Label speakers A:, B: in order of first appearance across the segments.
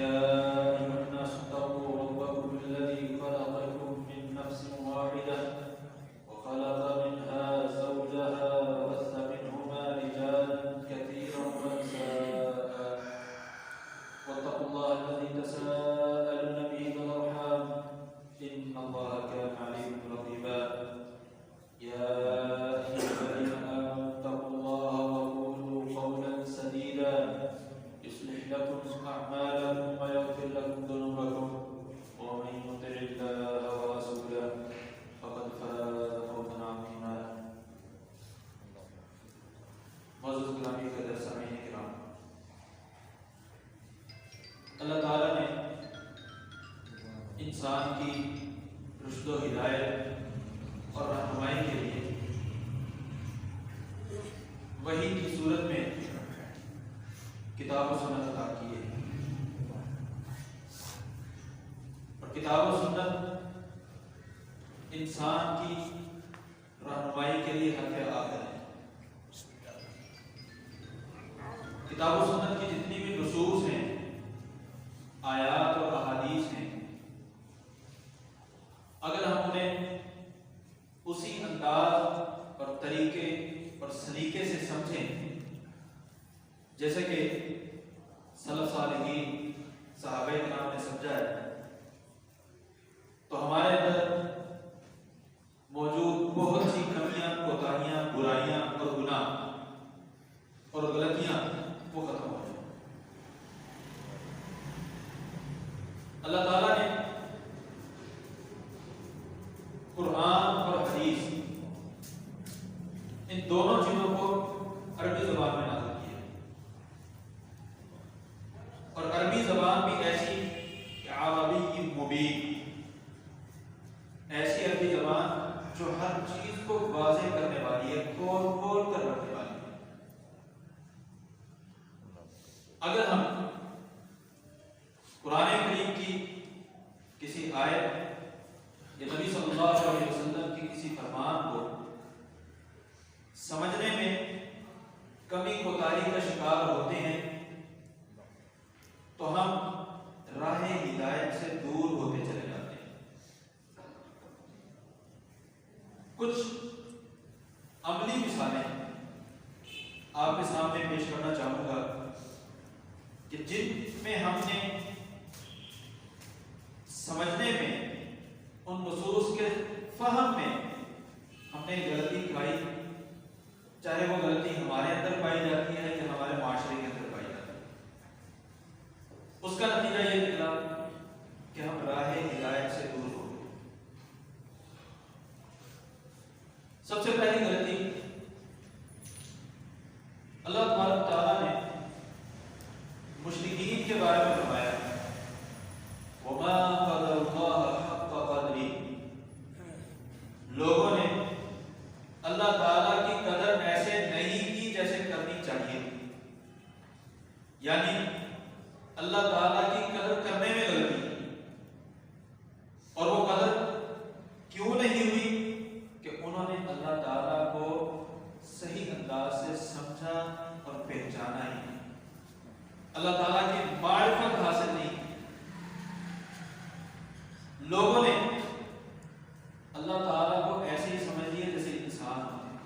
A: يا أيها الناس اتقوا ربكم الذي خلقكم من نفس واحدة وخلق منها زوجها وبث منهما رجالا كثيرا ونساء واتقوا الله الذي تساءلون به والأرحام إن الله كان عليكم رقيبا يا أيها الذين آمنوا اتقوا الله وقولوا قولا سديدا يصلح لكم أعمالكم ويغفر لكم ذنوبكم ومن يطع الله ورسوله فقد فاز فوزا عظيما. معزز گرامی قدر سامعین کرام، اللہ تعالیٰ نے انسان کی رشد و ہدایت اور رہنمائی کے لیے وحی کی صورت میں کتاب و سنت عطا کی ہے، اور کتاب و سنت انسان کی رہنمائی کے لیے حق آخر ہے۔ کتاب و سنت کی جتنی بھی نصوص ہیں، آیات اور احادیث ہیں، اگر ہم انہیں اسی انداز اور طریقے اور سلیقے سے سمجھیں جیسے کہ سلف صالحین صحابہ کرام نے سمجھا ہے، تو ہمارے اندر موجود بہت سی کمیاں، کوتاہیاں، برائیاں اور گناہ اور غلطیاں وہ ختم ہو جائیں۔ اللہ تعالیٰ نے قرآن اور حدیث ان دونوں چیزوں کو عربی زبان میں نازل کیا ہے، اور عربی زبان بھی ایسی کہ عربی مبین، ایسی عربی زبان جو ہر چیز کو واضح کرنے والی ہے، کھول کھول کر رکھنے والی ہے۔ اگر ہم قرآن کریم کی کسی آیت یا نبی صلی اللہ علیہ وسلم کی کسی فرمان کو سمجھنے میں کمی کوتاہی کا شکار ہوتے ہیں تو ہم راہ ہدایت سے دور ہوتے چلے جاتے ہیں۔ کچھ عملی مثالیں آپ کے سامنے پیش کرنا چاہوں گا کہ جن میں ہم نے سمجھنے میں، ان نصوص کے فہم میں ہم نے غلطی کھائی، چاہے وہ غلطی ہمارے اندر پائی جاتی ہے یا ہمارے معاشرے کے اندر پائی جاتی ہے، اس کا نتیجہ یہ نکلا کہ ہم راہ ہدایت سے دور ہو گئے۔ سب سے پہلی غلطی، اللہ تبارک تعالیٰ نے مشرکین کے بارے میں فرمایا وَمَا قَدَرُ اللَّهَ حَقَّ قَدْرِهِ، لوگوں نے اللہ تعالیٰ کی قدر ایسے نہیں کی جیسے کرنی چاہیے، یعنی اللہ تعالیٰ کی قدر کرنے میں غلطی، اور وہ قدر کیوں نہیں ہوئی کہ انہوں نے اللہ تعالیٰ کو صحیح انداز سے سمجھا اور پہچانا ہی نہیں، اللہ تعالیٰ کی معرفت حاصل نہیں کی۔ لوگوں نے اللہ تعالیٰ کو ایسے ہی سمجھ لیا جیسے انسان ہوتے ہیں،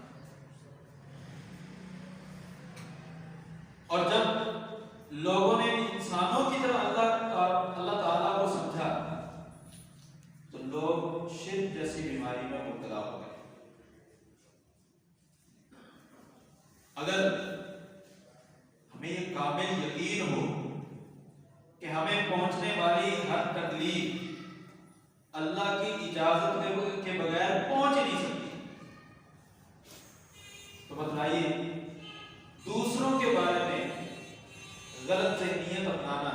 A: اور جب لوگوں نے انسانوں کی طرح اللہ تعالیٰ کو سمجھا تو لوگ شرک جیسی بیماری میں مبتلا ہو گئے۔ اگر ہمیں یہ کامل یقین ہو کہ ہمیں پہنچنے والی ہر تکلیف اللہ کی اجازت کے بغیر پہنچ نہیں سکتی، تو بتلائیے دوسروں کے بارے میں غلط ذہنیت اپنانا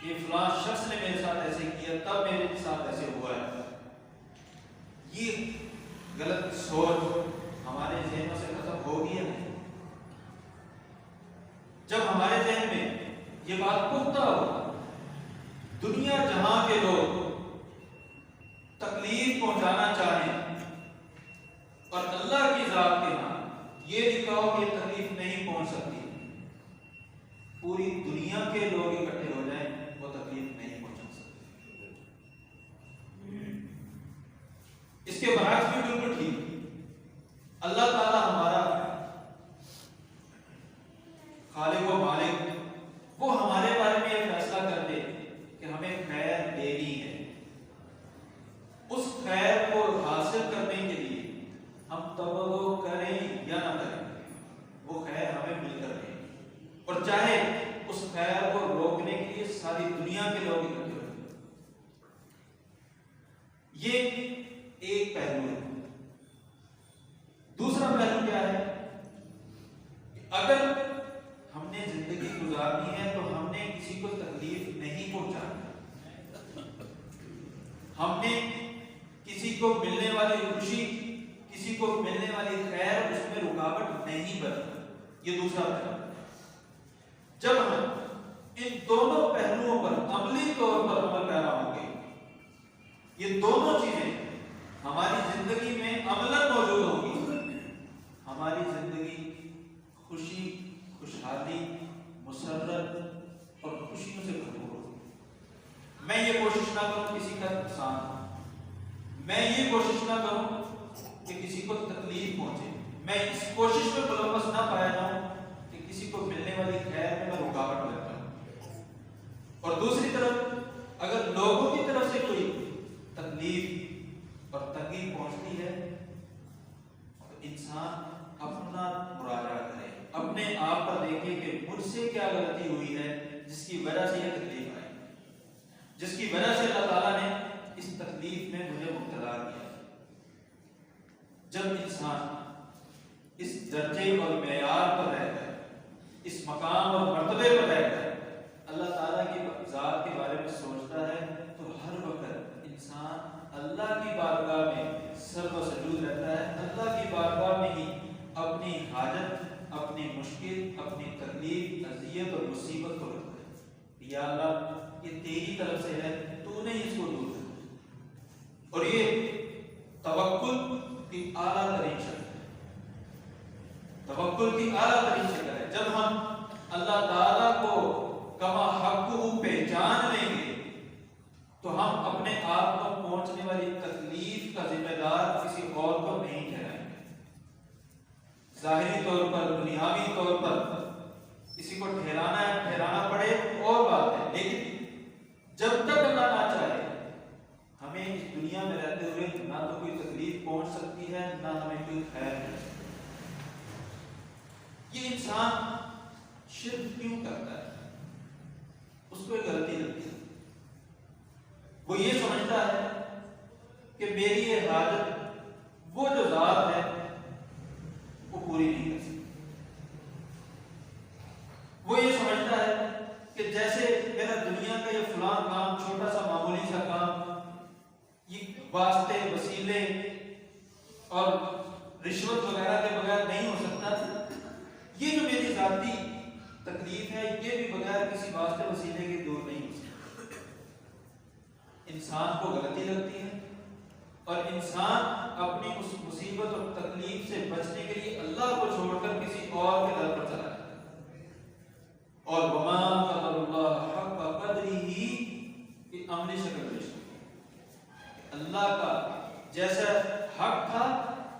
A: کہ فلاں شخص نے میرے ساتھ ایسے کیا تب میرے ساتھ ایسے ہوا ہے، یہ غلط سوچ ہمارے ذہنوں سے ختم ہوگی یا نہیں؟ جب ہمارے ذہن میں یہ بات پختہ ہو، دنیا جہاں کے لوگ تکلیف پہنچانا چاہیں اور اللہ کی ذات کے ہاں یہ دکھاؤ کہ تکلیف نہیں پہنچ سکتی، پوری دنیا کے لوگ اکٹھے ہو جائیں ساری دنیا کے لوگ اکٹھے ہوئے. یہ ایک پہلو ہے. دوسرا پہلو کیا ہے کہ اگر ہم نے زندگی گزارنی ہے تو ہم نے کسی کو تکلیف نہیں پہنچانی. ہم نے کسی کو ملنے والی خوشی، کسی کو ملنے والی خیر، اس میں رکاوٹ نہیں بننا. یہ دوسرا پہلو. جب ہم ان دونوں پہلوؤں پر عملی طور پر عمل پیرا ہوں گے، یہ دونوں چیزیں ہماری زندگی میں عملاً موجود ہوں گی، ہماری زندگی خوشی، خوشحالی، مسرت اور خوشیوں سے بھرپور ہوگی. میں یہ کوشش نہ کروں کسی کا نقصان ہو، میں یہ کوشش نہ کروں کہ کسی کو تکلیف پہنچے، میں اس کوشش میں ملوث نہ پایا جاؤں کہ کسی کو ملنے والی خیر میں رکاوٹ لگ جاؤں. اور دوسری طرف اگر لوگوں کی طرف سے کوئی تکلیف اور تنگی پہنچتی ہے تو انسان اپنا مراجعہ کرے، اپنے آپ پر دیکھے کہ مجھ سے کیا غلطی ہوئی ہے جس کی وجہ سے یہ تکلیف آئی، جس کی وجہ سے اللہ تعالیٰ نے اس تکلیف میں مجھے مبتلا کیا. جب انسان اس درجے اور معیار پر رہتا ہے، اس مقام اور مرتبے پر رہتا ہے، اللہ تعالیٰ کی ذات کے بارے میں سوچتا ہے، تو ہر وقت انسان اللہ کی بارگاہ میں سر و سجود رہتا ہے. اللہ کی بارگاہ میں ہی اپنی حاجت، اپنی مشکل، اپنی تکلیف، اذیت اور مصیبت کو رکھتا ہے. یا اللہ یہ تیری طرف سے ہے، تو نے اس کو دور کر. اور یہ توکل کی اعلیٰ ترین شکل ہے. توکل کی اعلیٰ ترین شکل ہے. جب ہم اللہ تعالیٰ کو کما حق پہچان لیں گے تو ہم اپنے آپ کو پہنچنے والی تکلیف کا ذمہ دار کسی اور کو نہیں ٹھہرائیں گے. ظاہری طور پر، دنیاوی طور پر کسی کو ٹھہرانا پڑے اور بات ہے، لیکن جب تک اللہ نہ چاہے ہمیں اس دنیا میں رہتے ہوئے نہ تو کوئی تکلیف پہنچ سکتی ہے، نہ ہمیں کوئی خیر مل سکتی ہے. یہ انسان شرک کیوں کرتا ہے؟ اس کو ایک غلطی لگتی ہے. وہ یہ سمجھتا ہے کہ میری یہ حاجت وہ جو ذات ہے وہ پوری نہیں کر سکتی. وہ یہ سمجھتا ہے کہ جیسے میرا دنیا کا یہ فلاں کام، چھوٹا سا معمولی سا کام، یہ واسطے، وسیلے اور رشوت وغیرہ کے بغیر نہیں ہو سکتا. یہ جو میری ذاتی تکلیف ہے یہ بھی بغیر کسی واسطے وسیلے کے دور نہیں ہو سکتا. انسان کو غلطی لگتی ہے اور انسان اپنی اس مصیبت اور تکلیف سے بچنے کے لیے اللہ کو چھوڑ کر کسی اور کے در پر چلا جاتا ہے. اور وما قدر اللہ حق قدرہ کی عملی شکل پیش کی. اللہ کا جیسا حق تھا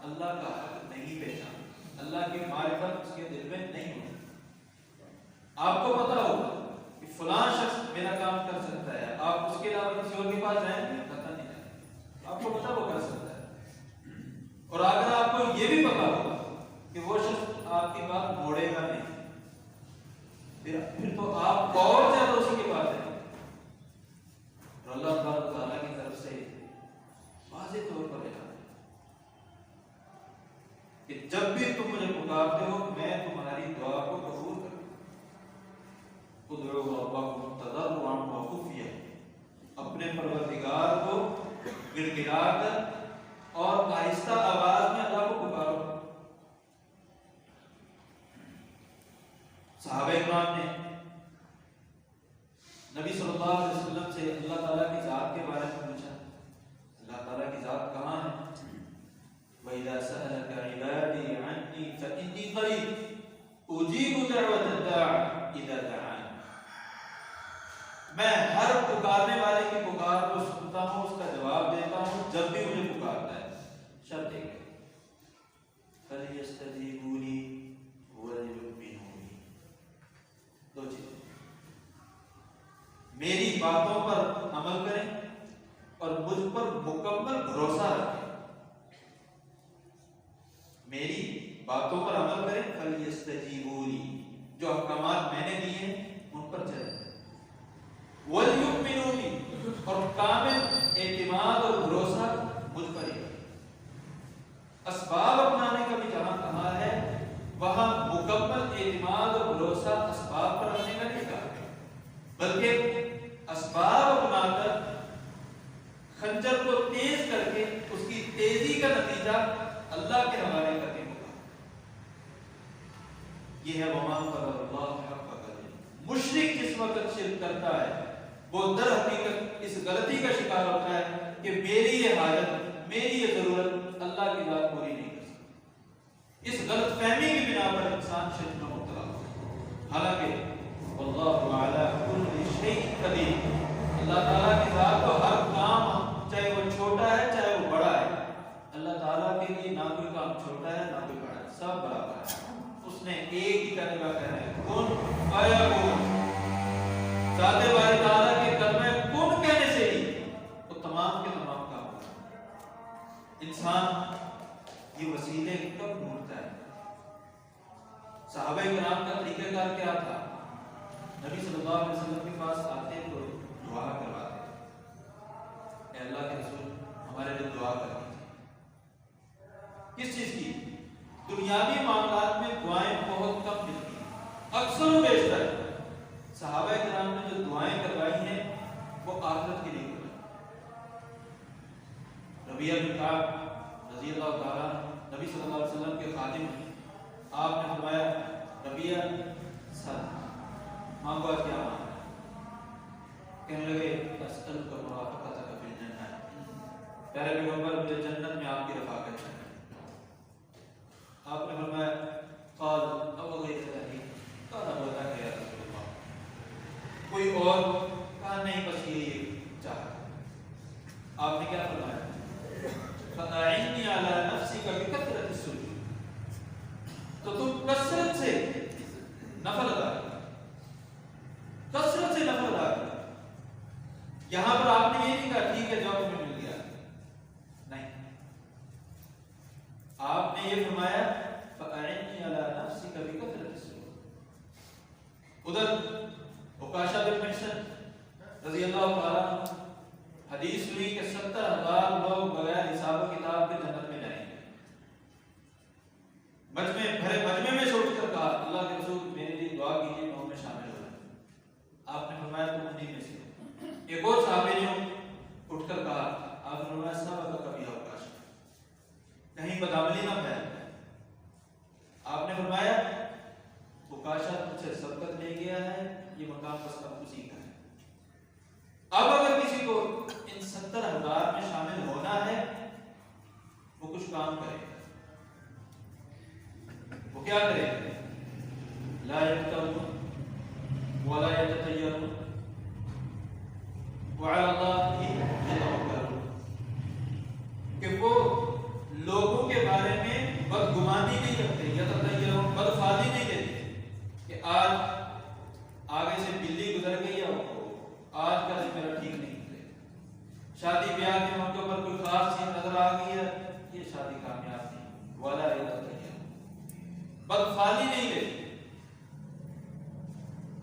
A: اللہ کا حق نہیں پہچانا، اللہ کی معرفت اس کے دل میں نہیں ہوتی. آپ کو پتا ہوگا کہ فلاں شخص میرا کام کر سکتا ہے، آپ اس کے علاوہ کسی اور کے پاس جائیں گے پتہ نہیں جائے، آپ کو پتا وہ کر سکتا ہے. اور اگر آپ کو یہ بھی پتا ہوگا کہ وہ شخص آپ کی بات موڑے گا نہیں، پھر تو آپ اور زیادہ اسی کے پاس جائیں گے. اور اللہ تعالیٰ کی طرف سے واضح طور پر ہے کہ جب بھی تم مجھے پکارتے ہو میں تمہاری دعا کو قبول کروں. ادعوا ربکم تضرعا وخفیا، اپنے پروردگار کو گڑ گڑا کر اور آہستہ آواز میں اللہ کو پکارو. صحابہ کرام نے نبی صلی اللہ علیہ وسلم سے اللہ تعالیٰ کی ذات کے بارے میں پوچھا. اللہ تعالیٰ کی ذات کہاں ہے؟ وَإِذَا سَأَلَكَ عِبَادِي عَنِّي فَإِنِّي قَرِيبٌ أُجِيبُ دَعْوَةَ الدَّاعِ إِذَا دَعَانِ. میں ہر پکارنے والے کی پکار کو سنتا ہوں، اس کا جواب دیتا ہوں جب بھی مجھے پکارتا ہے. شرط ایک ہے فَلْيَسْتَجِيبُوا لِي وَلْيُؤْمِنُوا بِي. دو چیزیں، میری باتوں پر عمل کریں اور مجھ پر مکمل بھروسہ رکھیں. میری باتوں پر عمل کریں. فَلْيَسْتَجِيبُوا لِي، جو احکامات میں نے دیے ہیں ان پر چلیں. کامل اعتماد اور بھروسہ مجھ پر ہی۔ اسباب اپنانے کا بھی جہاں کہا ہے وہاں مکمل اعتماد اور بھروسہ اسباب پر رکھنے کا نہیں کہا، بلکہ اسباب اپنا کر خنجر کو تیز کر کے اس کی تیزی کا نتیجہ اللہ کے حوالے کرنے ہوگا۔ یہ ہے وما قدر اللہ حق قدرہ۔ مشرک جس وقت شرک کرتا ہے وہ در حقیقت اس غلطی کا شکار ہوتا ہے کہ میری یہ حاجت، میری یہ ضرورت اللہ کی ذات پوری نہیں کر سکتی۔ اس غلط فہمی کی بنا پر انسان شرک میں مبتلا ہوتا ہے، حالانکہ واللہ علی کل شیء قدیر، اللہ تعالیٰ کی ذات کو ہر کام چاہے وہ چھوٹا ہے چاہے وہ بڑا ہے، اللہ تعالیٰ کے لیے نہ کوئی کام چھوٹا ہے نہ کوئی بڑا ہے، سب برابر ہے۔ اس نے ایک ہی کلمہ کہنا ہے کن فیکون۔ ذات باری تعالیٰ کے کلمہ کن کہنے سے ہی وہ تمام کے تمام کام ہوتا ہے۔ انسان یہ وسیلے کب ڈھونڈتا ہے؟ صحابہ کرام کا طریقہ کار کیا تھا؟ نبی صلی اللہ علیہ وسلم کے پاس آتے تو دعا کرواتے، اے اللہ کے رسول ہمارے لیے دعا کر دیجیے۔ کس چیز کی؟ دنیاوی معاملات میں دعائیں بہت کم ملتی ہیں، اکثر و بیشتر صحابہ کرام نے جو دعائیں کروائی ہیں وہ آخرت کے لیے کروائی۔ ربیعہ بن کعب رضی اللہ تعالیٰ نبی صلی اللہ علیہ وسلم کے خادم ہیں، آپ نے فرمایا ربیعہ سر مانگو کیا مانگا؟ کہنے لگے اسألک مرافقتک فی الجنہ، پیارے پیغمبر مجھے جنت میں آپ کی رفاقت چاہیے۔ آپ نے فرمایا قال اب غیر ذلک، قال اب ذاک یا رسول اللہ، کوئی اور؟ کہا نہیں بس یہ چاہا۔ آپ نے کیا فرمایا؟ فَأَعِنِّي عَلَى نَفْسِكَ بِكَثْرَةِ السُّجُودِ، تو تم کثرت سے نفل ادا کرو، کثرت سے نفل ادا کرو۔ یہاں پر آپ نے یہ نہیں کہا ٹھیک ہے جواب میں مل گیا، نہیں، آپ نے یہ فرمایا فَأَعِنِّي عَلَى نَفْسِكَ بِكَثْرَةِ السُّجُودِ۔ ادھر عکاشہ بن محصن رضی اللہ تعالیٰ حدیث سنی کہ 70,000 لوگ بغیر حساب و کتاب کے جنت میں جائیں گے۔ مجمع میں سے اٹھ کر کہا اللہ کے رسول میرے لیے دعا کیجیے میں ان میں شامل ہو جاؤں۔ آپ نے فرمایا تم انہیں میں سے۔ ایک اور صحابی نے اٹھ کر کہا، آپ نے فرمایا سبق کبھی عکاشہ، کہیں بدعملی نہ پھیل جائے۔ آپ نے فرمایا عکاشہ تجھ سے سبقت لے گیا ہے، یہ مقام بس اب اسی کا ہے۔ اب اگر کسی کو ان 70,000 میں شامل ہونا ہے وہ کچھ کام کرے، وہ کیا کرے؟ لا یکتوون ولا یتطیرون وعلی اللہ یتوکلون، کہ وہ لوگوں کے بارے میں بدگمانی نہیں رکھتے، یتطیرون بدفالی نہیں دیتے کہ آج آگے سے بلی گزر گئی ہے آج کا دن میرا ٹھیک نہیں ہے، شادی بیاہ کے موقع پر کوئی خاص چیز نظر آ گئی ہے یہ شادی کامیاب نہیں، ولا یتطیرون بدفالی نہیں دیتے،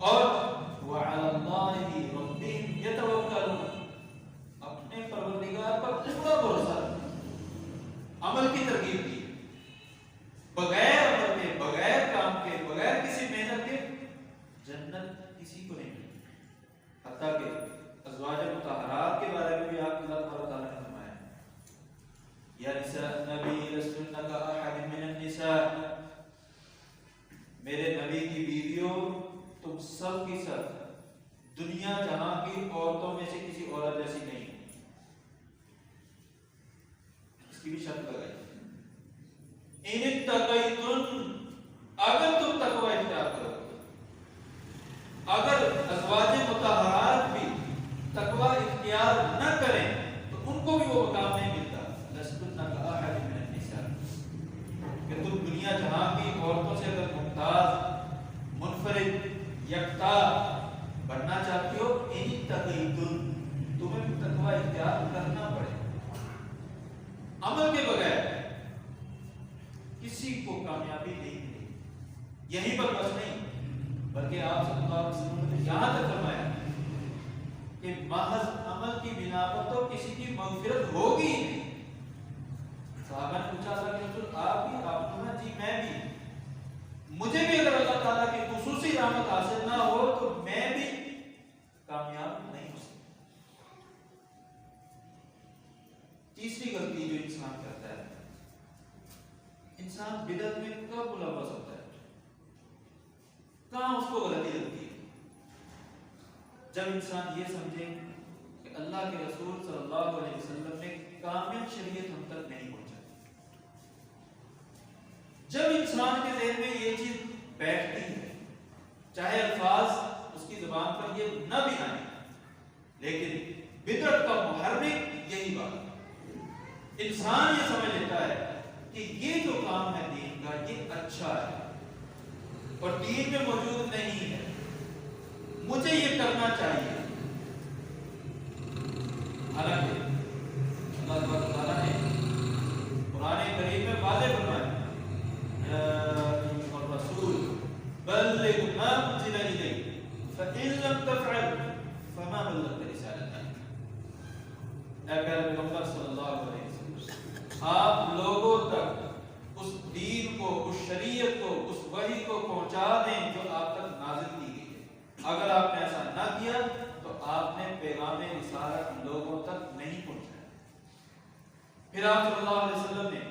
A: اور وعلی اللہ ربہم یتوکلون اپنے پروردگار پر پورا بھروسہ رکھتے، عمل کی ترغیب دی، بغیر عمل کے، بغیر کام کے، بغیر کسی محنت کے جنت کسی کو نہیں ملتی۔ حتیٰ کہ ازواج مطہرات کے بارے میں بھی آپ اللہ تعالیٰ نے فرمایا یا نساء النبی لستن کاحد من النساء، میرے نبی کی بیویوں تم سب کی سب دنیا جہاں کی عورتوں میں سے کسی عورت جیسی نہیں، اس کی بھی شرط لگائی ان اتقیتن، اگر تم تقوی اختیار کرو، اگر ازواج مطہرات بھی تقوی اختیار نہ کریں تو ان کو بھی وہ مقام نہیں ملتا۔ لستن کاحد من النساء، کہ تم دنیا جہاں کی عورتوں سے اگر ممتاز، منفرد، یکتا بننا چاہتی ہو، ان اتقیتن، تمہیں تقوی اختیار کرنا پڑے، عمل کے بغیر کسی کو کامیابی نہیں ملے۔ یہیں پر بس نہیں بلکہ آپ صلی اللہ علیہ وسلم نے یہاں تک فرمایا کہ محض عمل کی بنا کسی کی مغفرت ہوگی ہی نہیں۔ صحابہ نے پوچھا اللہ کے رسول آپ بھی؟ آپ نے کہا جی میں بھی، مجھے بھی اگر اللہ تعالیٰ کی خصوصی رحمت حاصل نہ ہو تو میں بھی کامیاب نہیں ہو سکتا۔ تیسری غلطی جو انسان کرتا ہے، انسان بدعت میں کب ملوث ہوتا ہے، کہاں اس کو غلطی لگتی ہے؟ جب انسان یہ سمجھے کہ اللہ کے رسول صلی اللہ علیہ وسلم نے کامل شریعت ہم تک نہیں پہنچائی۔ جب انسان کے ذہن میں یہ چیز بیٹھتی ہے، چاہے الفاظ اس کی زبان پر یہ نہ بھی آئے، لیکن بدعت کا محرک یہی بات ہے۔ انسان یہ سمجھ لیتا ہے کہ یہ جو کام ہے دین کا یہ اچھا ہے اور دین میں موجود نہیں ہے، مجھے یہ کرنا چاہیے۔ حالانکہ اللہ تبارک و تعالیٰ نے قرآن کریم میں واضح فرمایا الرسول بلغ ما انزل الیک فإن لم تفعل فما بلغت رسالته۔ اے پیارے پیغمبر صلی اللہ علیہ وسلم، آپ لوگوں تک اس دین کو، اس شریعت کو، اس وحی کو پہنچا دیں جو آپ تک نازل کی گئی ہے۔ اگر آپ نے ایسا نہ کیا تو آپ نے پیغام رسالت لوگوں تک نہیں پہنچایا۔ پھر آپ صلی اللہ علیہ وسلم نے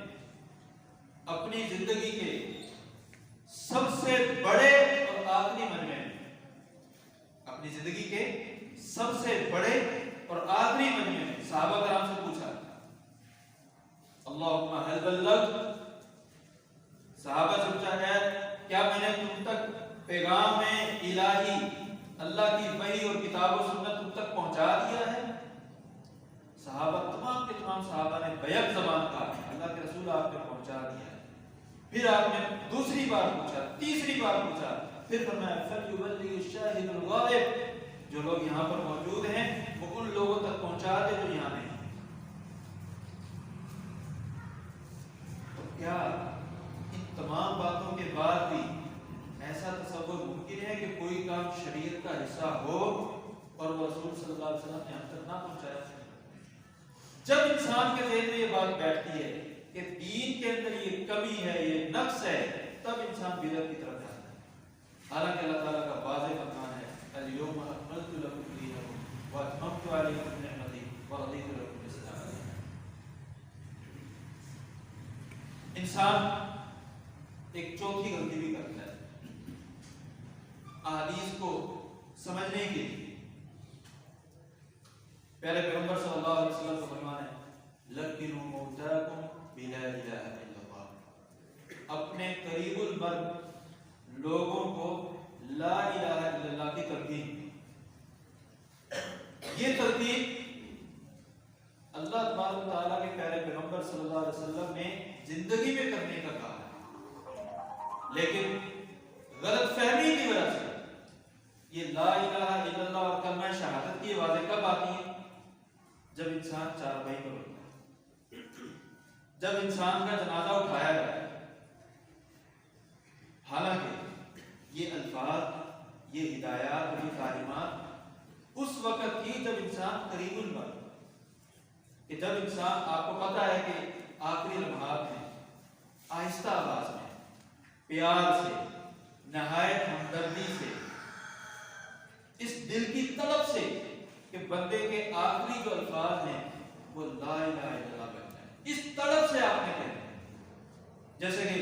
A: اپنی زندگی کے سب سے بڑے اور آخری مجمع میں، اپنی زندگی کے سب سے بڑے اور آخری مجمع میں صحابہ کرام سے پوچھا اللہم هل بلغت، صحابہ سے پوچھا ہے کیا میں نے تم تک پیغام الہی، اللہ کی وحی اور کتاب و سنت تم تک پہنچا دیا ہے؟ صحابہ تمام کے تمام صحابہ نے بیک زبان کہا اللہ کے رسول آپ نے پہنچا دیا ہے۔ پھر آپ نے دوسری بار پوچھا، تیسری بار پوچھا، پھر فرمایا فَلْيُبَلِّغِ الشَّاهِدُ الْغَائِبُ، جو لوگ یہاں پر موجود ہیں وہ ان لوگوں تک پہنچا دے جو یہاں نہیں۔ تو کیا ان تمام باتوں کے بعد بھی ایسا تصور ممکن ہے کہ کوئی کام شریعت کا حصہ ہو اور وہ رسول صلی اللہ علیہ وسلم نے ہم تک نہ پہنچایا؟ جب انسان کے ذہن میں یہ بات بیٹھتی ہے کہ دین کے اندر یہ کمی ہے، یہ نقص ہے، تب انسان بدعت کی طرف جاتا ہے۔ حالانکہ اللہ تعالیٰ کا واضح فرمان ہے اليوم اکملت لکم دینکم واتممت علیکم نعمتی ورضیت لکم الاسلام دینا۔ انسان ایک چوتھی غلطی بھی کرتا ہے احادیث کو سمجھنے کے لیے۔ پہلے پیغمبر صلی اللہ علیہ وسلم کا فرمان ہے لَقِّنُوا مَوْتَاكُمْ بِلَا إِلَٰهَ إِلَّا اللَّهُ، اپنے قریب المرگ لوگوں کو لا الہ الا اللہ کی تلقین۔ یہ تلقین اللہ تبارک و تعالیٰ کے پیارے پیغمبر صلی اللہ علیہ وسلم نے زندگی میں کرنے کا کہا ہے، لیکن غلط فہمی کی وجہ سے یہ لا الہ الا اللہ اور کلمہ شہادت کی آوازیں کب آتی ہیں؟ جب انسان چارپائی پر ہوتا ہے، جب انسان کا جنازہ اٹھایا جاتا ہے۔ حالانکہ یہ الفاظ، یہ ہدایات اور یہ تعلیمات اس وقت کی جب انسان قریب المرگ، کہ جب انسان آپ کو پتہ ہے کہ آخری لمحات میں آہستہ آواز میں پیار سے، نہایت ہمدردی سے، اس دل کی طلب سے کہ بندے کے آخری جو الفاظ ہیں وہ لا الہ الا اللہ بننا ہے، اس طلب سے آپ نے کہنا ہے۔ جیسے کہ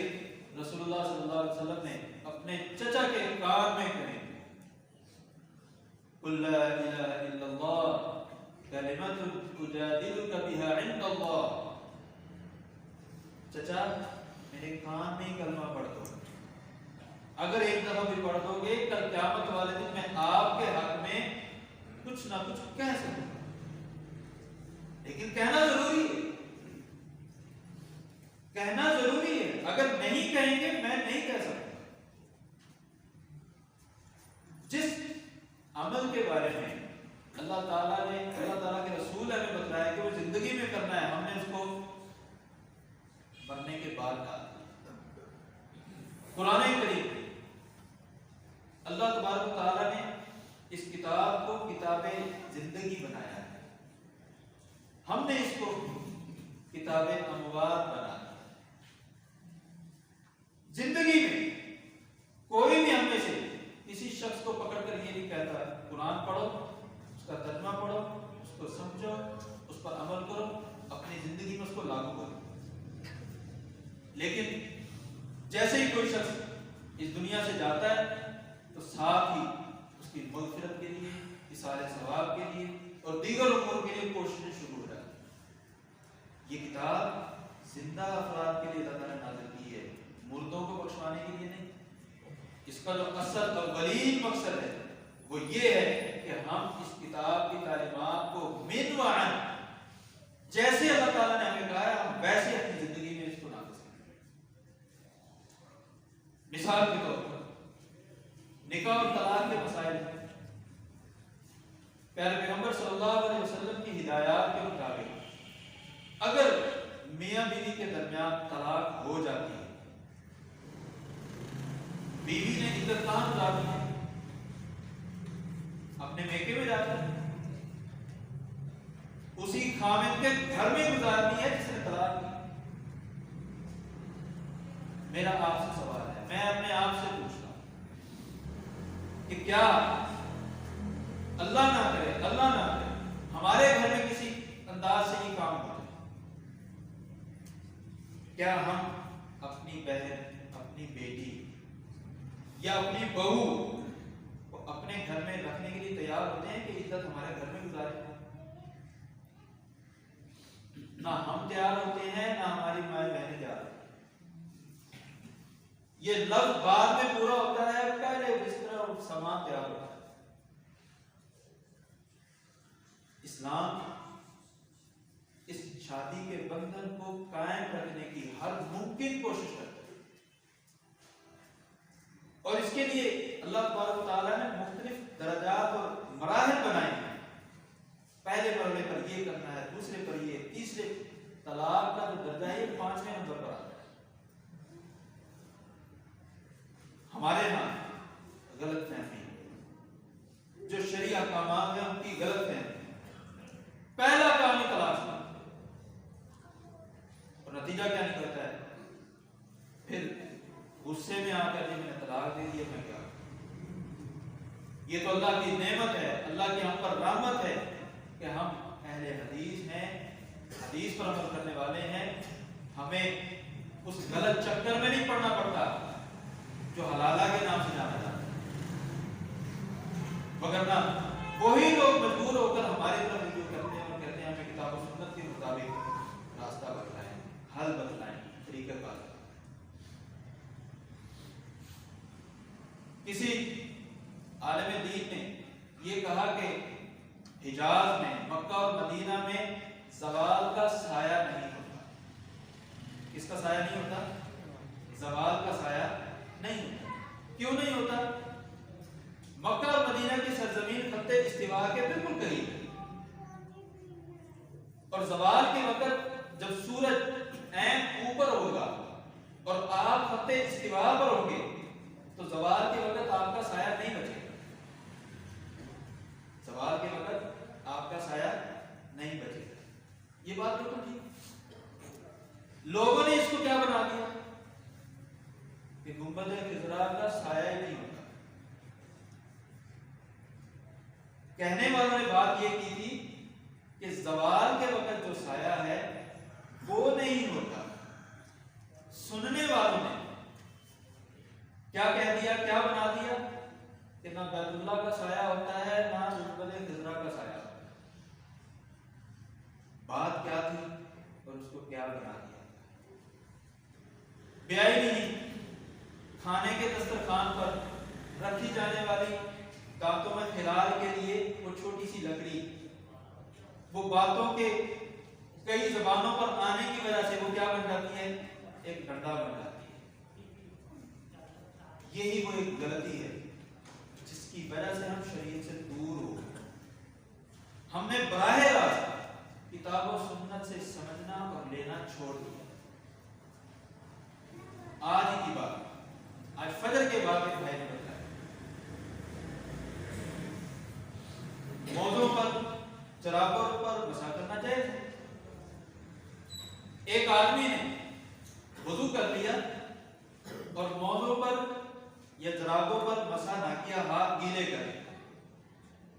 A: رسول اللہ صلی اللہ علیہ وسلم نے اپنے چچا کے کان میں کہے قُلْ لَا إِلَهَ إِلَّا اللَّهُ كَلِمَةٌ أُجَادِلُكَ بِهَا عِنْدَ اللَّهِ، چچا میرے کان میں کلمہ پڑھ دو، اگر ایک دفعہ بھی پڑھ دو گے کل قیامت والے دن میں آپ کے حق میں کچھ نہ کچھ کہہ سکوں گا، لیکن کہنا ضروری ہے، کہنا ضروری ہے۔ اگر نہیں کہیں گے میں نہیں کہہ سکتا۔ جس عمل کے بارے میں اللہ تعالیٰ نے، اللہ تعالیٰ کے رسول نے ہمیں بتایا کہ وہ زندگی میں کرنا ہے، ہم نے اس کو مرنے کے بعد ڈال دیا۔ قرآن کریم اللہ تبارک و تعالیٰ نے اس کتاب کو کتاب زندگی بنایا ہے۔ ہم نے اس کو کتاب اموات بنا دیا۔ زندگی میں کوئی بھی ہم میں سے کسی شخص کو پکڑ کر یہ نہیں کہتا قرآن پڑھو، اس کا ترجمہ پڑھو، اس کو سمجھو، اس پر عمل کرو، اپنی زندگی میں اس کو لاگو کرو۔ لیکن جیسے ہی کوئی شخص اس دنیا سے جاتا ہے تو ساتھ ہی اس کی مغفرت کے لیے، اصالہ ثواب کے لیے اور دیگر امور کے لیے کوششیں شروع ہو جاتی ہیں۔ یہ کتاب زندہ افراد کے لیے اللہ تعالیٰ نے نازل کی ہے، مردوں کو بخشوانے کے لیے نہیں۔ اس کا جو اصل اولین مقصد ہے وہ یہ ہے کہ ہم اس کتاب کی تعلیمات کو من وعن، جیسے اللہ تعالیٰ نے ہمیں کہا ہے ہم ویسے اپنی زندگی میں اس کو نافذ کریں۔ مثال کے طور پر نکاح اور طلاق کے مسائل ہیں۔ پیارے پیغمبر صلی اللہ علیہ وسلم کی ہدایات کے مطابق اگر میاں بیوی کے درمیان طلاق ہو جاتی ہے، بیوی نے عدت کہاں گزارنی ہے؟ اپنے میکے میں جاتا ہے، اسی خاوند کے گھر میں گزارنی ہے جس نے طلاق دی۔ میرا آپ سے سوال ہے، میں اپنے آپ سے پوچھتا ہوں کہ کیا اللہ نہ کرے ہمارے گھر میں کسی انداز سے یہ کام ہو جائے، کیا ہم اپنی بہن، اپنی بیٹی یا اپنی بہو کو اپنے گھر میں رکھنے کے لیے تیار ہوتے ہیں کہ عدت ہمارے گھر میں گزارے؟ نہ ہم تیار ہوتے ہیں، نہ ہماری مائیں بہنیں تیار ہوتی ہیں۔ یہ لفظ بعد میں پورا ہوتا ہے، پہلے بستر اور سامان تیار ہوتا ہے۔ اسلام اس شادی کے بندھن کو قائم رکھنے کی ہر ممکن کوشش کرتا ہے، اور اس کے لیے اللہ تبارک و تعالیٰ نے مختلف درجات اور مراحل بنائے ہیں۔ پہلے مرحلے پر یہ کرنا ہے، دوسرے پر یہ، تیسرے طلاق کا جو درجہ ہے 5ویں نمبر پر آتا ہے۔ ہمارے ہاں غلط فہمی، جو شرعی احکامات ہیں ان کی غلط فہمی، پہلا کام ہی طلاق کا، اور نتیجہ کیا نکلتا ہے؟ پھر غصے میں آ کر میں نے طلاق دے دیا، میں کیا کروں؟ یہ تو اللہ کی نعمت ہے، اللہ کی ہم پر رحمت ہے کہ ہم اہل حدیث ہیں، حدیث پر عمل کرنے والے ہیں، ہمیں اس غلط چکر میں نہیں پڑنا پڑتا جو حلالہ کے نام سے جانا جاتا ہے، وگرنہ وہی لوگ مجبور ہو کر ہماری طرف رجوع کرتے ہیں اور کہتے ہیں ہمیں کتاب و سنت کے مطابق راستہ بتلائیں، حل بتلائیں، طریقہ کار۔ کسی عالم دین نے یہ کہا کہ حجاز میں، مکہ اور مدینہ میں زوال کا سایہ نہیں ہوتا۔ کس کا سایہ نہیں ہوتا؟ زوال کا سایہ نہیں ہوتا۔ کیوں نہیں ہوتا؟ مکہ اور مدینہ کی سرزمین خط استوا کے بالکل قریب ہے، اور زوال کے وقت جب سورج عین اوپر ہوگا اور آپ خط استوا پر ہوں گے تو زوال کے وقت آپ کا سایہ نہیں بچے گا۔ زوال کے وقت آپ کا سایہ نہیں بچے گا۔ یہ بات بالکل ٹھیک۔ لوگوں نے اس کو کیا بنا دیا کہ گنبد خضرا کا سایہ ہی نہیں ہوتا۔ کہنے والوں نے بات یہ کی تھی کہ زوال کے وقت جو سایہ ہے وہ نہیں ہوتا۔ سننے والوں نے کیا کہہ دیا، کیا بنا دیا کہ نہ بیت اللہ کا سایہ ہوتا ہے، نہ گنبد خضرا کا سایہ ہوتا ہے۔ بات کیا تھی اور اس کو کیا بنا دیا؟ بیائی نہیں، کھانے کے دسترخوان پر رکھی جانے والی دانتوں میں خلال کے لیے وہ چھوٹی سی لکڑی، وہ باتوں کے کئی زبانوں پر آنے کی وجہ سے وہ کیا بن جاتی ہے؟ ایک ڈنڈا بن جاتی ہے۔ یہی وہ ایک غلطی ہے جس کی وجہ سے ہم شریعت سے دور ہو گئے۔ ہم نے براہ راست کتاب و سنت سے سمجھنا اور لینا چھوڑ دیا۔ آج ہی کی بات، آج فجر کے بعد ایک بھائی نے بتایا، موضوع پر چراغوں پر مسا کرنا جائز ہے، ایک آدمی نے وضو کر لیا اور موزوں پر یا جرابوں پر مسح نہ کیا، ہاتھ گیلے کرے.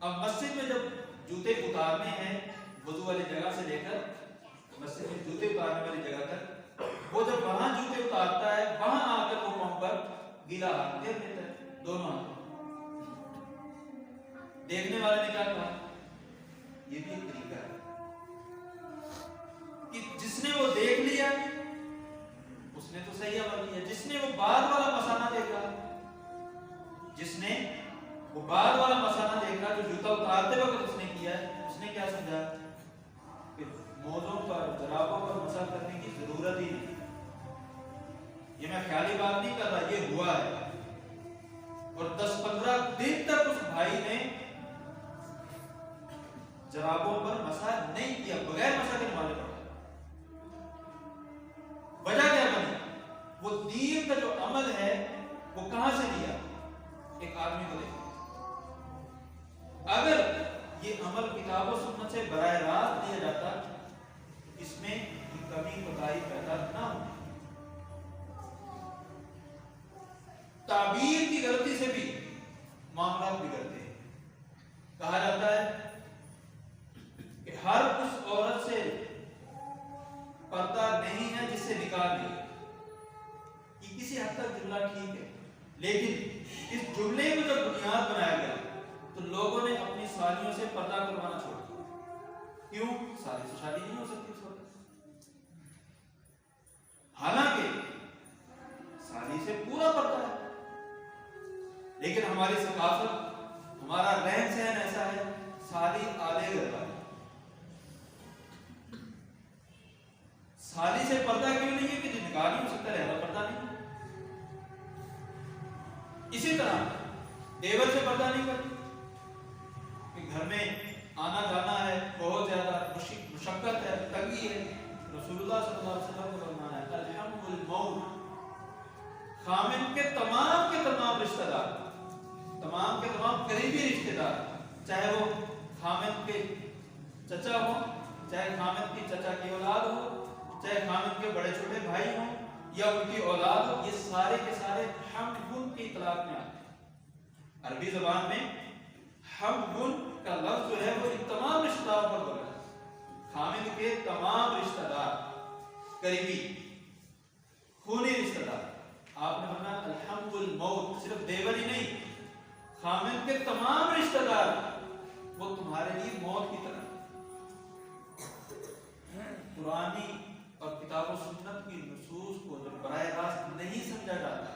A: اب مسجد میں جب جوتے اتارنے ہیں وضو والی جگہ سے لے کر مسجد میں جوتے اتارنے والی جگہ تک، وہ جب وہاں جوتے اتارتا ہے وہاں آ کر وہ پاؤں پر گیلا ہاتھ پھیر دیتا ہے، دونوں ہاتھ. دیکھنے والے نے کیا کہا؟ یہ بھی ایک طریقہ ہے کہ جس نے وہ دیکھ لیا اس نے تو صحیح عمل کیا، جس نے وہ بعد والا مسانہ دیکھا، جس نے وہ بعد والا مسانہ دیکھا جو جوتا اتارتے وقت اس نے کیا ہے، اس نے کیا سمجھا کہ موزوں پر جرابوں پر مسح کرنے کی ضرورت ہی نہیں. یہ میں خیالی بات نہیں کر رہا، یہ ہوا ہے. اور 10-15 دن تک اس بھائی نے جرابوں پر مسح نہیں کیا، بغیر مسح کے نمازیں پڑھا. وجہ کیا بنی؟ وہ دین کا جو عمل ہے وہ کہاں سے لیا؟ ایک آدمی کو دیکھا. اگر یہ عمل کتاب و سنت سے براہ راست دیا جاتا اس میں کمی کوتاہی پیدا نہ ہو. تعبیر کی غلطی سے بھی معاملات بگڑتے ہیں. کہا جاتا ہے کہ ہر اس عورت سے پردہ نہیں ہے جس سے نکاح نہیں. یہ کسی حد تک جملہ ٹھیک ہے، لیکن اس جملے کو جب بنیاد بنایا گیا تو لوگوں نے اپنی سالیوں سے پردہ کروانا چھوڑ دیا. کیوں؟ سالی سے شادی نہیں ہو سکتی اس وقت، حالانکہ سالی سے پورا پردہ ہے. لیکن ہماری ثقافت، ہمارا رہن سہن ایسا ہے، سالی آلے گھر والی. سالی سے پردہ کیوں نہیں ہے کہ نکاح نہیں ہو سکتا، لہذا پردہ نہیں. اسی طرح دیور سے پردہ نہیں کرتی کہ گھر میں آنا جانا ہے، بہت زیادہ مشقت ہے، تنگی ہے. رسول اللہ صلی اللہ علیہ وسلم نے فرمایا ہے الحم الموت. خامن کے تمام رشتہ دار، تمام کے تمام قریبی رشتہ دار، چاہے وہ خامن کے چچا ہو، چاہے خامن کی چچا کی اولاد ہو، چاہے خامن کے بڑے چھوٹے بھائی ہوں یا ان کی اولاد ہو، یہ سارے کے سارے حمل کی اطلاق میں آتے ہیں. عربی زبان میں حمل کا لفظ جو ہے وہ ان تمام رشتہ داروں پر بولا ہے. خامن کے تمام رشتہ دار، قریبی خونی رشتہ دار. آپ نے فرمایا الحمد الموت، صرف دیور ہی نہیں، خامن کے تمام رشتہ دار وہ تمہارے لیے موت کی طرح. قرآنی اور کتاب و سنت کی نصوص کو جب براہ راست نہیں سمجھا جاتا،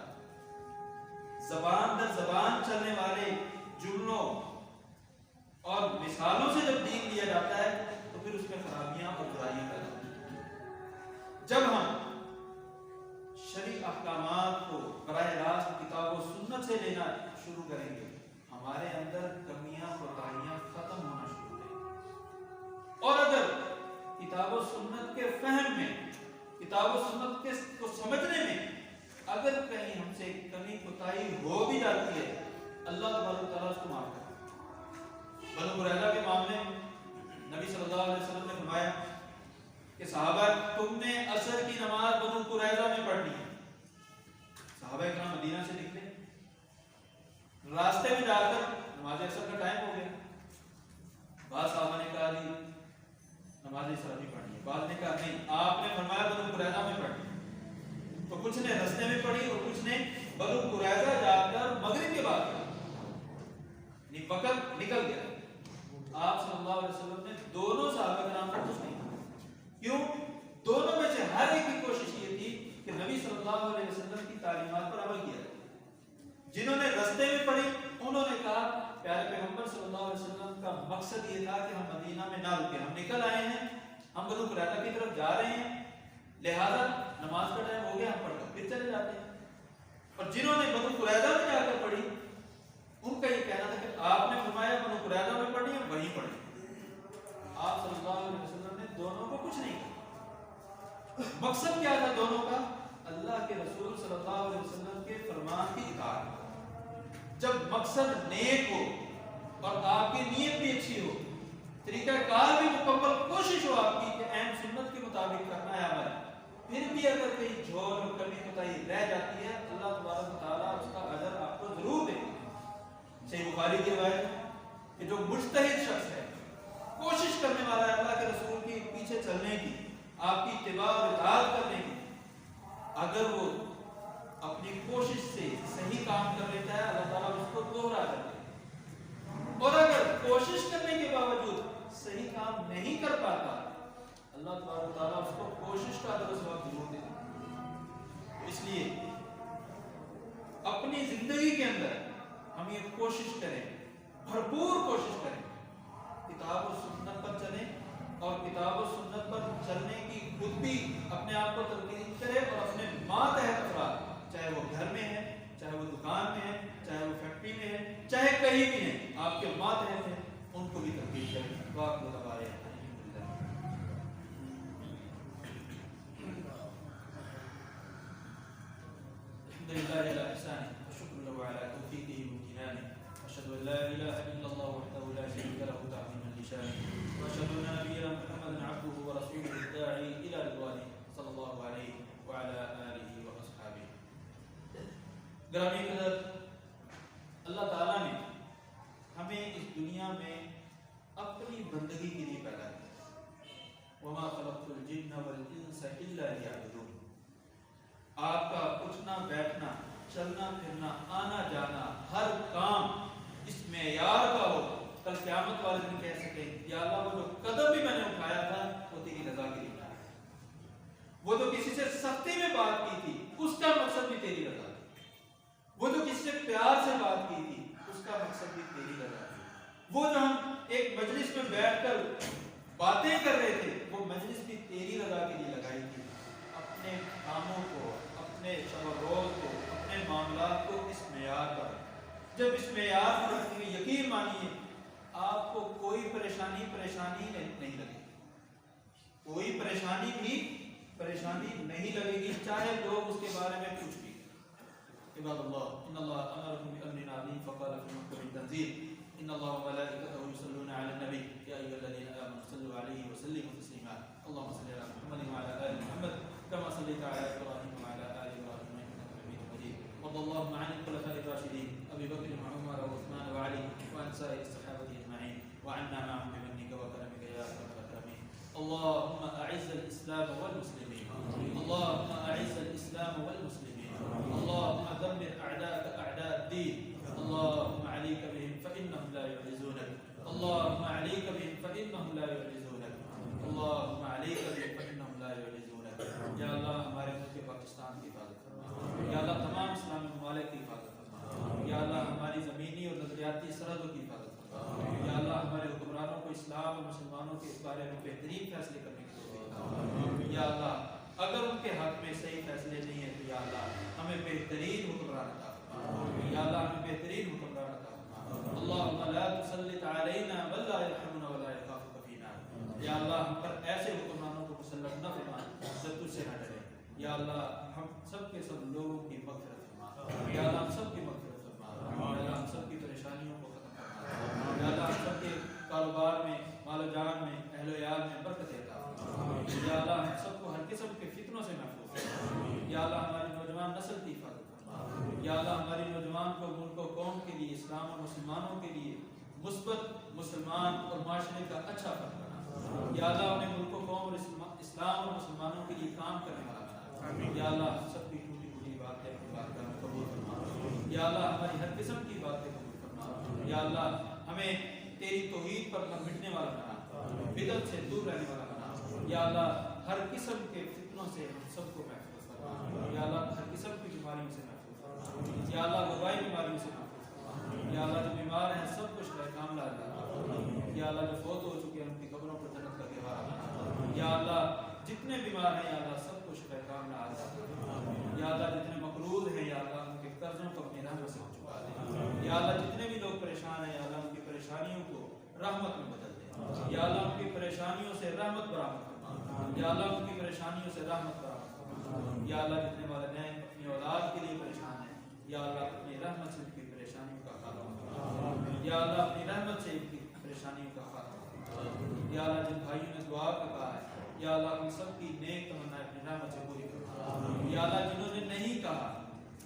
A: زبان در زبان چلنے والے جملوں اور مثالوں سے جب دین دیا جاتا ہے تو پھر اس میں خرابیاں اور برائیاں پیدا ہوتی ہیں. جب ہم شرعی احکامات کو براہ راست کتاب و سنت سے لینا شروع کریں گے، ہمارے اندر کمیاں کوتاہیاں ختم ہونا شروع ہو جائیں گی. اور اگر کتاب و سنت کے فہم میں، کتاب و سنت کے کو سمجھنے میں اگر کہیں ہم سے کمی کوتاہی ہو بھی جاتی ہے، اللہ تبارک و تعالیٰ اس کو معاف کرے. بنو قریظہ کے معاملے میں نبی صلی اللہ علیہ وسلم نے فرمایا کہ صحابہ تم نے عصر کی نماز بنو قریظہ میں پڑھنی ہے. صحابہ اکرام مدینہ سے نکلے، راستے میں جا کر نماز عصر کا ٹائم ہو گیا. بعض صحابہ نے کہا جی نماز عصر نہیں پڑھنی ہے، بعض نے کہا نہیں، آپ نے فرمایا بنو قریظہ میں پڑھنی. تو کچھ نے راستے میں پڑھی اور کچھ نے بنو قریظہ جا کر مغرب کے بعد پڑھی. وقت نکل گیا. آپ صلی اللہ علیہ وسلم نے دونوں صحابہ کرام کو کچھ نہیں کہا. کیوں؟ دونوں میں سے ہر ایک کی کوشش یہ تھی کہ نبی صلی اللہ علیہ وسلم کی تعلیمات پر عمل کیا جائے. جنہوں نے راستے میں پڑھی انہوں نے کہا پیارے پیغمبر صلی اللہ علیہ وسلم کا مقصد یہ تھا کہ ہم مدینہ میں نہ رکیں، ہم نکل آئے ہیں، ہم بنو قریظہ کی طرف جا رہے ہیں، لہذا نماز کا ٹائم ہو گیا، ہم پڑھ کر پھر چلے جاتے ہیں. اور جنہوں نے بنو قریظہ میں جا کر پڑھی ان کا یہ کہنا تھا کہ آپ نے فرمایا بنو قریظہ میں پڑھی ہے، وہیں پڑھی. آپ صلی اللہ علیہ وسلم نے دونوں کو کچھ نہیں کہا. مقصد کیا تھا دونوں کا؟ اللہ کے رسول صلی اللہ علیہ وسلم کے فرمان کی اطاعت. جب مقصد نیک ہو اور آپ کی نیت بھی اچھی ہو، طریقہ کار بھی مکمل، کوشش ہو آپ کی کہ اہم سنت کے مطابق کرنا ہے عمل، بیچاری رہ جاتی ہے اللہ تبارک و تعالیٰ اس کا اجر آپ کو ضرور دے گا۔ صحیح بخاری کی روایت ہے کہ جو مجتہد شخص ہے، کوشش کرنے والا ہے اللہ کے رسول کے پیچھے چلنے کی، آپ کی اتباع اور اطاعت کرنے کی، اگر وہ اپنی کوشش سے صحیح کام کر لیتا ہے اللہ تعالیٰ اس کو دوہرا کر دے گا، اور اگر کوشش کرنے کے باوجود صحیح کام نہیں کر پاتا اللہ تبارک و تعالیٰ اس کو کوشش کا اجر و ثواب ضرور دے گا۔ اس لیے اپنی زندگی کے اندر ہم یہ کوشش کریں، بھرپور کوشش کریں، کتاب و سنت پر چلیں، اور کتاب و سنت پر چلنے کی خود بھی اپنے آپ کو تلقین کرے، اور اپنے ماتحت افراد، چاہے وہ گھر میں ہے، چاہے وہ دکان میں ہے، چاہے وہ فیکٹری میں ہے، چاہے کہیں بھی ہیں، آپ کے ماتحت ہیں، ان کو بھی تلقین کریں۔ واقع تبارے الحمد لله على إحسانه وشكر له على توفيقه وامتنانه، أشهد أن لا إله إلا الله وحده لا شريك له تعظيما لشانه، وأشهد أن نبينا محمدا عبده ورسوله الداعي إلى رضوانه صلى الله عليه وعلى آله وأصحابه۔ گرامی قدر، اللہ تعالیٰ نے ہمیں اس دنیا میں اپنی بندگی کے لیے پیدا کیا، وما خلقت الجن والانس الا ليعبدون۔ آپ کا اٹھنا بیٹھنا، چلنا پھرنا، آنا جانا، ہر کام اس معیار کا ہو، کل قیامت والے دن کہہ سکیں یا اللہ وہ جو قدم بھی میں نے اٹھایا تھا وہ تیری رضا کے لیے اٹھایا، وہ جو کسی سے سختی میں بات کی تھی اس کا مقصد بھی تیری رضا تھی، وہ جو کسی سے پیار سے بات کی تھی اس کا مقصد بھی تیری رضا تھی، وہ جو ہم ایک مجلس میں بیٹھ کر باتیں کر رہے تھے وہ مجلس بھی تیری رضا کے لیے لگائی تھی۔ اپنے کاموں کو، اپنے شب و روز کو، اپنے معاملات کو اس معیار پر، جب اس معیار پر رکھتے ہوئے یقین مانیے آپ کو کوئی پریشانی نہیں لگے گی، کوئی پریشانی بھی نہیں لگے گی، چاہے لوگ اس کے بارے میں کچھ بھی۔ عباد اللہ، ان اللہ امرکم بامر عظیم فقال فی محکم تنزیل ان اللہ وملائکتہ یصلون علی النبی یا ایھا الذین آمنوا صلوا علیہ وسلموا تسلیما اللهم صل علی محمد وعلى آل محمد كما صليت على ابراهيم وعلى ال ابراهيم انك حميد مجيد، وارض اللهم عن الخلفاء الراشدين ابي بكر وعمر وعثمان وعلي وعن سائر الصحابه اجمعين وعنا معهم بمنك وكرمك يا اكرم الاكرمين۔ اللهم اعز الاسلام والمسلمين، اللهم اعز الاسلام والمسلمين، اللهم دمر اعداءك اعداء الدين، اللهم عليك بهم فانهم لا يعجزونك، اللهم عليك بهم فانهم لا يعجزونك، اللهم عليك بهم فانهم لا يعجزونك۔ یا اللہ ہمارے ملک پاکستان کی حفاظت فرما، یا اللہ تمام اسلامی ممالک کی حفاظت فرما، یا اللہ ہماری زمینی اور نظریاتی سرحدوں کی حفاظت فرما، یا اللہ ہمارے حکمرانوں کو اسلام اور مسلمانوں کے اس بارے میں بہترین فیصلے کرنے کی توفیق عطا، یا اللہ اگر ان کے حق میں صحیح فیصلے نہیں ہیں تو یا اللہ ہمیں بہترین حکمران عطا فرما، یا اللہ ہمیں بہترین حکمران عطا فرما۔ اللهم لا تسلط علينا من لا يرحمنا ولا يخافك فينا، یا اللہ ہم پر ایسے حکمرانوں کو مسلط نہ فرما جو تجھ سے نہ ڈرے، یا اللہ ہم سب کے سب لوگوں کی مغفرت فرما، یا اللہ ہم سب کی مغفرت فرما، یا اللہ ہم سب کی پریشانیوں کو ختم فرما، یا اللہ ہم سب کے کاروبار میں، مال و جان میں، اہل و عیال میں برکت عطا فرما، یا اللہ ہم سب کو ہر قسم کے فتنوں سے محفوظ فرما، یا اللہ ہماری نوجوان نسل کی حفاظت فرما، یا اللہ ہماری نوجوان کو ملک و قوم کے لیے، اسلام اور مسلمانوں کے لیے مثبت مسلمان اور معاشرے کا اچھا فرما، یا اللہ اپنے ملک و قوم اور اسلام اور مسلمانوں کے لیے کام کرنے والا بنا، یا اللہ سب کی ٹوٹی پھوٹی باتیں اپنی بارگاہ میں قبول فرما، یا اللہ ہماری ہر قسم کی باتیں قبول فرما، یا اللہ ہمیں تیری توحید پر نہ مٹنے والا بنا، بدعت سے دور رہنے والا بنا، یا اللہ ہر قسم کے فتنوں سے ہم سب کو محفوظ فرما، یا اللہ ہر قسم کی بیماریوں سے محفوظ فرما، یا اللہ وبائی بیماریوں سے محفوظ فرما، یا اللہ جو بیمار ہیں سب کچھ کا کام لا دے، یا اللہ جو فوت ہو چکے ہیں ان کی قبروں پر جنت کا گہوارہ بنا، یا اللہ جتنے بیمار ہیں یا اللہ سب کو شفا کاملہ عطا فرما، یا اللہ جتنے مقروض ہیں یا اللہ ان کے قرضوں کو اپنی رحمت سے چکا دے، یا اللہ جتنے بھی لوگ پریشان ہیں یا اللہ ان کی پریشانیوں کو رحمت میں بدل دے، یا اللہ ان کی پریشانیوں سے رحمت برآمد فرما، یا اللہ ان کی پریشانیوں سے رحمت برآمد فرما، یا اللہ جتنے والدین اپنی اولاد کے لیے پریشان ہیں یا اللہ اپنی رحمت سے ان کی پریشانیوں کا خاتمہ فرما، یا اللہ اپنی رحمت سے ان کی پریشانیوں کا خاتمہ فرما، یا اللہ جن بھائیوں نے دعا کا کہا ہے یا اللہ ہم سب کی نیک تمنا اپنی رحمت سے پوری کرو. یا اللہ جنہوں نے نہیں کہا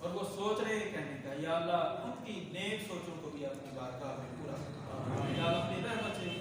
A: اور وہ سوچ رہے ہیں کہنے کا، یا اللہ ان کی نیک سوچوں کو بھی اپنی بارگاہ میں پورا کرو. یا اللہ اپنی رحمت سے